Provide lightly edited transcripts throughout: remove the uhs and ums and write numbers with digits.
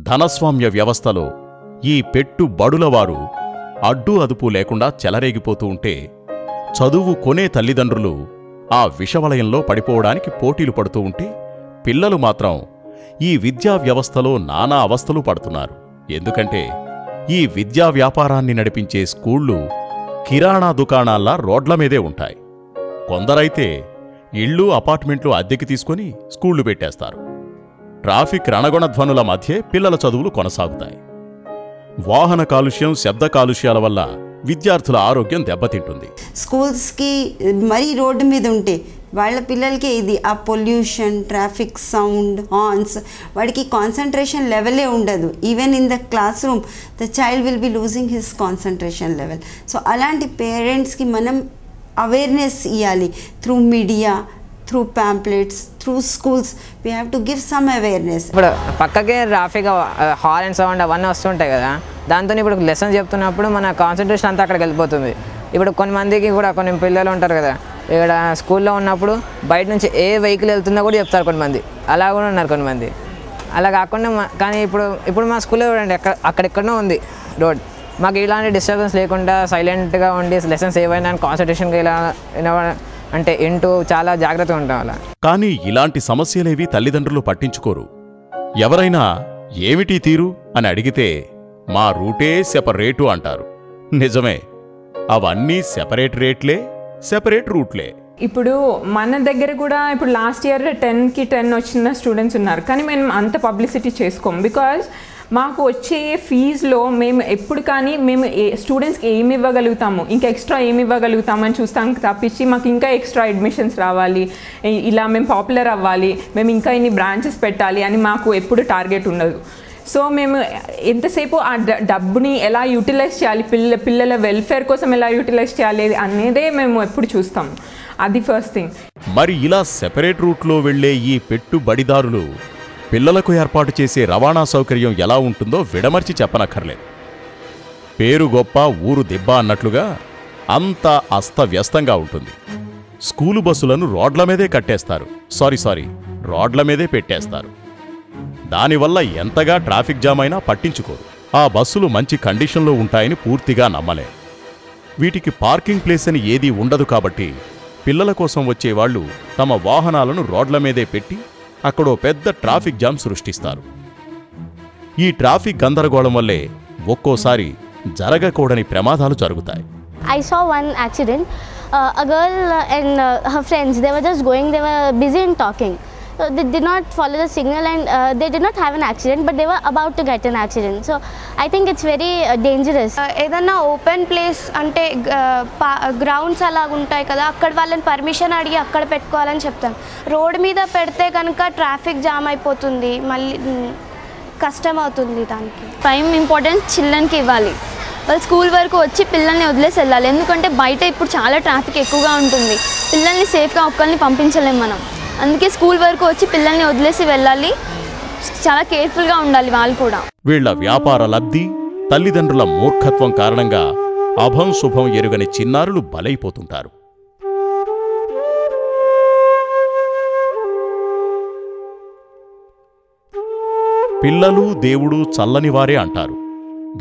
ధనస్వామ్య వ్యవస్థలో ఈ పెట్టుబడులవారు అడ్డు అదుపు లేకుండా చెలరేగిపోతూ ఉంటే చదువు కొనే తల్లిదండ్రులు ఆ విషవలయంలో పడిపోవడానికి పోటీలు పడుతూ ఉంటే పిల్లలు మాత్రం ఈ విద్యా వ్యవస్థలో నానా అవస్థలు పడుతున్నారు. ఎందుకంటే ఈ విద్యా వ్యాపారాన్ని నడిపించే స్కూళ్లు కిరాణా దుకాణాల్లా రోడ్ల మీదే ఉంటాయి. కొందరైతే ఇళ్ళు అపార్ట్మెంట్లు అద్దెకి తీసుకొని స్కూళ్లు పెట్టేస్తారు. ట్రాఫిక్ రణగొణధ్వనుల మధ్యే పిల్లల చదువులు కొనసాగుతాయి. వాహన కాలుష్యం, శబ్ద కాలుష్యాల వల్ల విద్యార్థుల ఆరోగ్యం దెబ్బతింటుంది. స్కూల్స్కి మరీ రోడ్డు మీద ఉంటే వాళ్ళ పిల్లలకి ఇది ఆ పొల్యూషన్, ట్రాఫిక్ సౌండ్, హార్న్స్, వాడికి కాన్సన్ట్రేషన్ లెవెలే ఉండదు. Even in the class room the child will be losing his concentration level. So అలాంటి పేరెంట్స్కి మనం అవేర్నెస్ ఇవ్వాలి through media, through pamphlets, through schools. We have to give some awareness. ఇప్పుడు పక్కకే traffic, horn sound అవన్నీ వస్తుంటాయి కదా, దాంతో ఇప్పుడు లెసన్ చెప్తున్నప్పుడు మన కాన్సన్ట్రేషన్ అంతా అక్కడికి వెళ్ళిపోతుంది. ఇప్పుడు కొంతమందికి కూడా కొన్ని పిల్లలు ఉంటారు కదా, ఇక్కడ స్కూల్లో ఉన్నప్పుడు బయట నుంచి ఏ వెహికల్ వెళ్తుందో కూడా చెప్తారు కొంతమంది. అలా కూడా ఉన్నారు కొంతమంది. అలా కాకుండా కానీ ఇప్పుడు మా స్కూల్లో చూడండి, అక్కడెక్కడో ఉంది రోడ్. మాకు ఇలాంటి డిస్టర్బెన్స్ లేకుండా సైలెంట్గా ఉండి లెసన్స్ ఏవైనా కాన్సన్ట్రేషన్గా ఇలా అంటే ఇంటూ చాలా జాగ్రత్తగా ఉంటాం అలా. కానీ ఇలాంటి సమస్యలేవి తల్లిదండ్రులు పట్టించుకోరు. ఎవరైనా ఏమిటి తీరు అని అడిగితే మా రూటే సెపరేటు అంటారు. నిజమే, అవన్నీ సెపరేట్ రేట్లే, సెపరేట్ రూట్లే. ఇప్పుడు మన దగ్గర కూడా ఇప్పుడు లాస్ట్ ఇయర్ 10కి 10 వచ్చిన స్టూడెంట్స్ ఉన్నారు, కానీ మేము అంత పబ్లిసిటీ చేసుకోము. బికాజ్ మాకు వచ్చే ఫీజులో మేము ఎప్పుడు కానీ మేము స్టూడెంట్స్కి ఏమి ఇవ్వగలుగుతాము, ఇంకా ఎక్స్ట్రా ఏమి ఇవ్వగలుగుతామని చూస్తాం తప్పించి మాకు ఇంకా ఎక్స్ట్రా అడ్మిషన్స్ రావాలి, ఇలా మేము పాపులర్ అవ్వాలి, మేము ఇంకా ఇన్ని బ్రాంచెస్ పెట్టాలి అని మాకు ఎప్పుడు టార్గెట్ ఉండదు. సో మేము ఎంతసేపు ఆ డబ్బుని ఎలా యూటిలైజ్ చేయాలి, పిల్లల వెల్ఫేర్ కోసం ఎలా యూటిలైజ్ చేయాలి అనేదే మేము ఎప్పుడు చూస్తాం. అది ఫస్ట్ థింగ్. మరి ఇలా సెపరేట్ రూట్లో వెళ్లే ఈ పెట్టుబడిదారులు పిల్లలకు ఏర్పాటు చేసే రవాణా సౌకర్యం ఎలా ఉంటుందో విడమర్చి చెప్పనక్కర్లేదు. పేరు గొప్ప ఊరు దిబ్బ అన్నట్లుగా అంతా అస్తవ్యస్తంగా ఉంటుంది. స్కూలు బస్సులను రోడ్ల మీదే కట్టేస్తారు, రోడ్ల మీదే పెట్టేస్తారు. దానివల్ల ఎంతగా ట్రాఫిక్ జామ్ అయినా పట్టించుకోరు. ఆ బస్సులు మంచి కండిషన్లో ఉంటాయని పూర్తిగా నమ్మలే. వీటికి పార్కింగ్ ప్లేస్ అని ఏదీ ఉండదు కాబట్టి పిల్లల కోసం వచ్చేవాళ్లు తమ వాహనాలను రోడ్ల మీదే పెట్టి అక్కడో పెద్ద ట్రాఫిక్ జామ్ సృష్టిస్తారు. ఈ ట్రాఫిక్ గందరగోళం వల్లే ఒక్కోసారి జరగకూడని ప్రమాదాలు జరుగుతాయి. I saw one accident. A girl and her friends, they were just going, they were busy in talking. So they did not follow the signal and they did not have an accident, but they were about to get an accident. So I think it's very dangerous. ఏదన్నా open place అంటే grounds అలా ఉంటాయి కదా, అక్కడ వాళ్ళని permission అడిగి అక్కడ పెట్టుకోవాలని చెప్తాను. రోడ్ మీద పెడితే కనుక ట్రాఫిక్ జామ్ అయిపోతుంది, మళ్ళీ కష్టం అవుతుంది. దానికి ప్రైమ్ ఇంపార్టెన్స్ చిల్డ్రన్కి ఇవ్వాలి. వాళ్ళు స్కూల్ వరకు వచ్చి పిల్లల్ని వదిలేసి వెళ్ళాలి. ఎందుకంటే బయట ఇప్పుడు చాలా ట్రాఫిక్ ఎక్కువగా ఉంటుంది, పిల్లల్ని సేఫ్గా ఒక్కరిని పంపించలేము మనం. అందుకే స్కూల్ వరకు వచ్చి పిల్లల్ని వదిలేసి వెళ్ళాలి, చాలా కేర్ఫుల్గా ఉండాలి వాళ్ళు కూడా. వీళ్ల వ్యాపార లబ్ధి, తల్లిదండ్రుల మూర్ఖత్వం కారణంగా అభం శుభం ఎరుగని చిన్నారులు బలైపోతుంటారు. పిల్లలు దేవుడు చల్లనివారే అంటారు.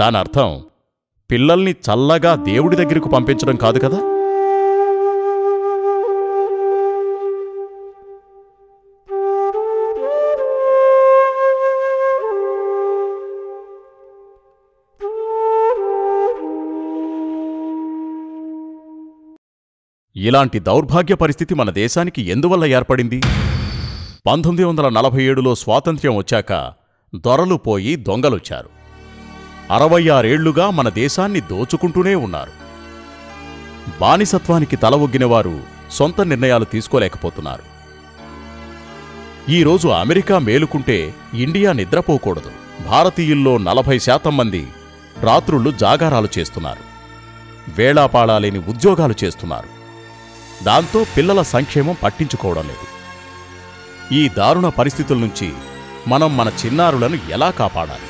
దానర్థం పిల్లల్ని చల్లగా దేవుడి దగ్గరకు పంపించడం కాదు కదా. ఇలాంటి దౌర్భాగ్య పరిస్థితి మన దేశానికి ఎందువల్ల ఏర్పడింది? 1947లో స్వాతంత్ర్యం వచ్చాక దొరలు పోయి దొంగలొచ్చారు. 66 ఏళ్లుగా మన దేశాన్ని దోచుకుంటూనే ఉన్నారు. బానిసత్వానికి తల ఒగ్గినవారు సొంత నిర్ణయాలు తీసుకోలేకపోతున్నారు. ఈరోజు అమెరికా మేలుకుంటే ఇండియా నిద్రపోకూడదు. భారతీయుల్లో 40% మంది రాత్రుళ్ళు జాగారాలు చేస్తున్నారు, వేళాపాళాలేని ఉద్యోగాలు చేస్తున్నారు. దాంతో పిల్లల సంక్షేమం పట్టించుకోవడం లేదు. ఈ దారుణ పరిస్థితుల నుంచి మనం మన చిన్నారులను ఎలా కాపాడాలి?